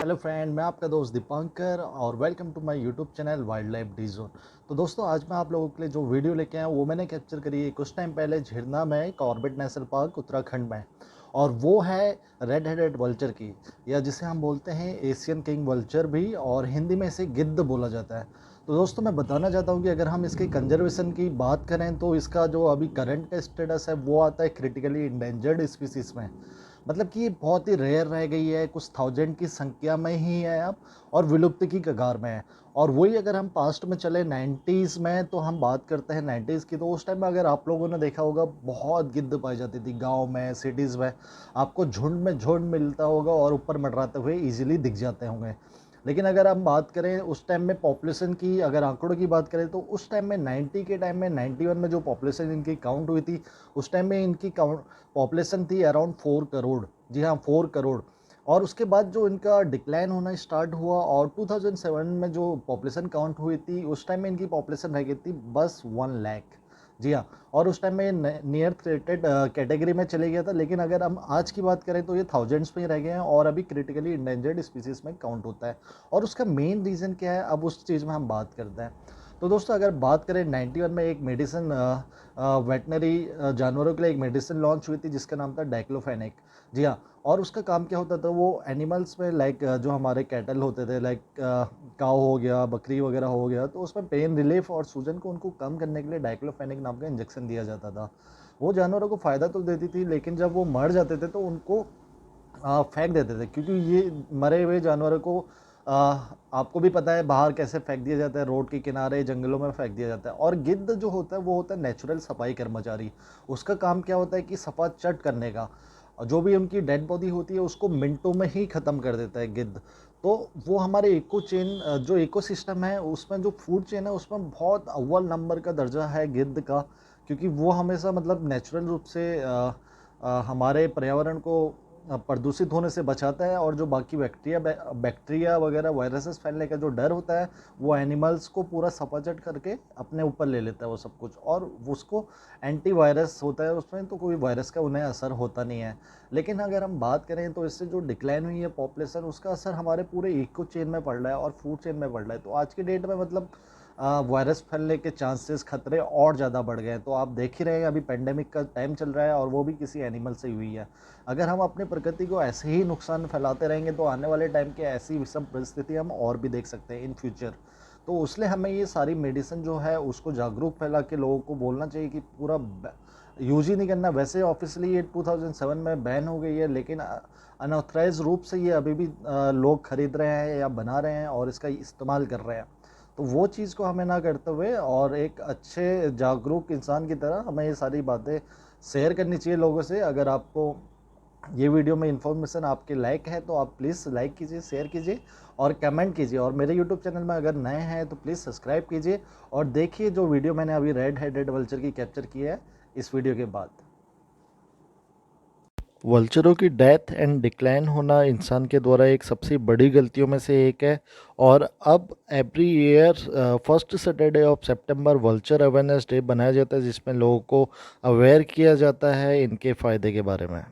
Hello friend, मैं आपका दोस्त दीपांकर और welcome to my YouTube channel wildlife D zone. तो दोस्तों, आज मैं आप लोगों के लिए जो वीडियो लेके आया वो मैंने कैप्चर करी है कुछ टाइम पहले झिरना में, कॉर्बेट नेशनल पार्क उत्तराखंड में। और वो है रेड हेडेड वल्चर की, या जिसे हम बोलते हैं एशियन किंग वल्चर भी, और हिंदी में इसे गिद्ध बोला जाता है। तो दोस्तों, मैं बताना चाहता हूँ कि अगर हम इसकी कंजर्वेशन की बात करें तो इसका जो अभी करंट का स्टेटस है वो आता है क्रिटिकली इंडेंजर्ड स्पीसीज में। मतलब कि ये बहुत ही रेयर रह गई है, कुछ थाउजेंड की संख्या में ही है अब, और विलुप्त की कगार में है। और वही अगर हम पास्ट में चले 90s में, तो हम बात करते हैं 90s की, तो उस टाइम में अगर आप लोगों ने देखा होगा बहुत गिद्ध पाई जाती थी गांव में, सिटीज़ में। आपको झुंड में झुंड मिलता होगा और ऊपर मंडराते हुए इजीली दिख जाते होंगे। लेकिन अगर हम बात करें उस टाइम में पॉपुलेशन की, अगर आंकड़ों की बात करें तो उस टाइम में 90 के टाइम में 91 में जो पॉपुलेशन इनकी काउंट हुई थी, उस टाइम में इनकी काउंट पॉपुलेशन थी अराउंड 4 करोड़। जी हाँ, 4 करोड़। और उसके बाद जो इनका डिक्लाइन होना स्टार्ट हुआ, और 2007 में जो पॉपुलेशन काउंट हुई थी उस टाइम में इनकी पॉपुलेशन रह गई थी बस 1 लाख। जी हाँ। और उस टाइम में नियर थ्रेटेड कैटेगरी में चले गया था, लेकिन अगर हम आज की बात करें तो ये थाउजेंड्स में ही रह गए हैं और अभी क्रिटिकली इंडेंजर्ड स्पीसीज में काउंट होता है। और उसका मेन रीज़न क्या है, अब उस चीज़ में हम बात करते हैं। तो दोस्तों, अगर बात करें 91 में एक मेडिसिन, वेटनरी जानवरों के लिए एक मेडिसिन लॉन्च हुई थी जिसका नाम था डाइक्लोफेनेक। जी हाँ। और उसका काम क्या होता था, वो एनिमल्स में लाइक जो हमारे कैटल होते थे, लाइक काऊ हो गया, बकरी वगैरह हो गया, तो उसमें पेन रिलीफ और सूजन को उनको कम करने के लिए डाइक्लोफेनेक नाम का इंजेक्शन दिया जाता था। वो जानवरों को फ़ायदा तो देती थी, लेकिन जब वो मर जाते थे तो उनको फेंक देते थे, क्योंकि ये मरे हुए जानवरों को आ, आपको भी पता है बाहर कैसे फेंक दिया जाता है, रोड के किनारे जंगलों में फेंक दिया जाता है। और गिद्ध जो होता है वो होता है नेचुरल सफाई कर्मचारी। उसका काम क्या होता है कि सफा चट करने का, और जो भी उनकी डेड बॉडी होती है उसको मिनटों में ही ख़त्म कर देता है गिद्ध। तो वो हमारे इको चेन, जो इकोसिस्टम है उसमें, जो फूड चेन है उसमें बहुत अव्वल नंबर का दर्जा है गिद्ध का। क्योंकि वो हमेशा मतलब नेचुरल रूप से हमारे पर्यावरण को प्रदूषित होने से बचाता है। और जो बाकी बैक्टीरिया वगैरह वायरसेस फैलने का जो डर होता है, वो एनिमल्स को पूरा सपाचट करके अपने ऊपर ले लेता है वो सब कुछ। और उसको एंटी वायरस होता है उसमें, तो कोई वायरस का उन्हें असर होता नहीं है। लेकिन अगर हम बात करें तो इससे जो डिक्लाइन हुई है पॉपुलेशन, उसका असर हमारे पूरे इको चेन में पड़ रहा है और फूड चेन में पड़ रहा है। तो आज की डेट में मतलब वायरस फैलने के चांसेस, खतरे और ज़्यादा बढ़ गए हैं। तो आप देख ही रहे हैं, अभी पेंडेमिक का टाइम चल रहा है और वो भी किसी एनिमल से हुई है। अगर हम अपनी प्रकृति को ऐसे ही नुकसान फैलाते रहेंगे तो आने वाले टाइम के ऐसी विषम परिस्थिति हम और भी देख सकते हैं इन फ्यूचर। तो इसलिए हमें ये सारी मेडिसिन जो है उसको जागरूक फैला के लोगों को बोलना चाहिए कि पूरा यूज ही नहीं करना। वैसे ऑफिशियली ये 2007 में बैन हो गई है, लेकिन अनऑथराइज रूप से ये अभी भी लोग खरीद रहे हैं या बना रहे हैं और इसका इस्तेमाल कर रहे हैं। तो वो चीज़ को हमें ना करते हुए और एक अच्छे जागरूक इंसान की तरह हमें ये सारी बातें शेयर करनी चाहिए लोगों से। अगर आपको ये वीडियो में इन्फॉर्मेशन आपके लायक है तो आप प्लीज़ लाइक कीजिए, शेयर कीजिए और कमेंट कीजिए। और मेरे यूट्यूब चैनल में अगर नए हैं तो प्लीज़ सब्सक्राइब कीजिए और देखिए जो वीडियो मैंने अभी रेड हेडेड वल्चर की कैप्चर की है इस वीडियो के बाद। वल्चरों की डेथ एंड डिक्लाइन होना इंसान के द्वारा एक सबसे बड़ी गलतियों में से एक है। और अब every year first Saturday of September vulture awareness day बनाया जाता है, जिसमें लोगों को अवेयर किया जाता है इनके फ़ायदे के बारे में।